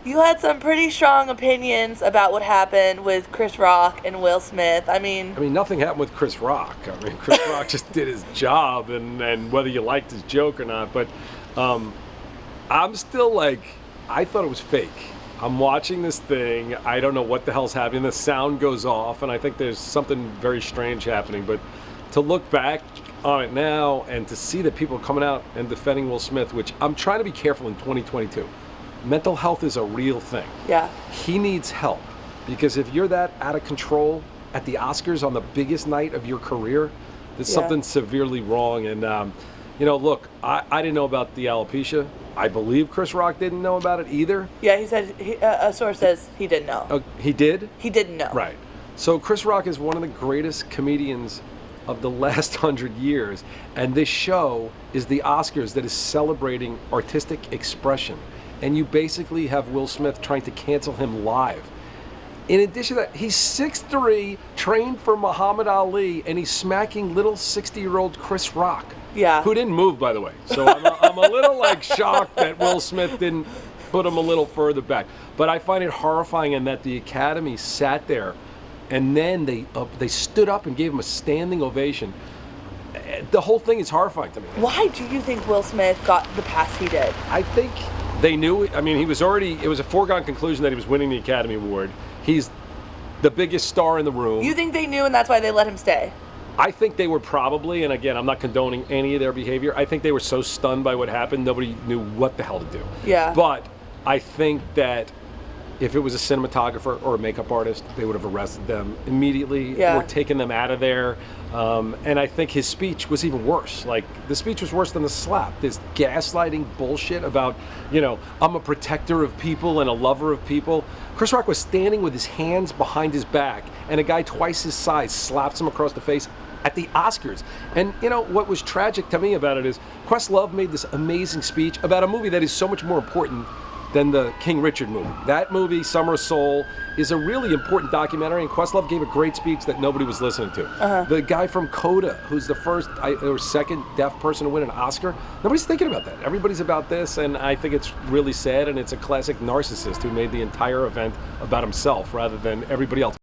You had some pretty strong opinions about what happened with Chris Rock and Will Smith. I mean, nothing happened with Chris Rock. I mean, Chris Rock just did his job, and whether you liked his joke or not, but I'm still like, I thought it was fake. I'm watching this thing. I don't know what the hell's happening. The sound goes off, and I think there's something very strange happening. But to look back on it now and to see that people are coming out and defending Will Smith, which I'm trying to be careful in 2022. Mental health is a real thing. Yeah. He needs help, because if you're that out of control at the Oscars on the biggest night of your career, there's something severely wrong. And, look, I didn't know about the alopecia. I believe Chris Rock didn't know about it either. Yeah, he said, a source says he didn't know. He did? He didn't know. Right. So Chris Rock is one of the greatest comedians of the last 100 years. And this show is the Oscars that is celebrating artistic expression. And you basically have Will Smith trying to cancel him live. In addition to that, he's 6'3", trained for Muhammad Ali, and he's smacking little 60-year-old Chris Rock. Yeah. Who didn't move, by the way. So I'm a little shocked that Will Smith didn't put him a little further back. But I find it horrifying in that the Academy sat there, and then they stood up and gave him a standing ovation. The whole thing is horrifying to me. Why do you think Will Smith got the pass he did? I think they knew. I mean, it was a foregone conclusion that he was winning the Academy Award. He's the biggest star in the room. You think they knew and that's why they let him stay? I think they were probably, and again, I'm not condoning any of their behavior. I think they were so stunned by what happened, nobody knew what the hell to do. Yeah. But I think that if it was a cinematographer or a makeup artist, they would have arrested them immediately or taken them out of there. And I think his speech was even worse. Like, the speech was worse than the slap. This gaslighting bullshit about, I'm a protector of people and a lover of people. Chris Rock was standing with his hands behind his back, and a guy twice his size slaps him across the face at the Oscars. And what was tragic to me about it is Questlove made this amazing speech about a movie that is so much more important than the King Richard movie. That movie, Summer of Soul, is a really important documentary, and Questlove gave a great speech that nobody was listening to. The guy from Coda, who's the first or second deaf person to win an Oscar, nobody's thinking about that. Everybody's about this, and I think it's really sad, and it's a classic narcissist who made the entire event about himself rather than everybody else.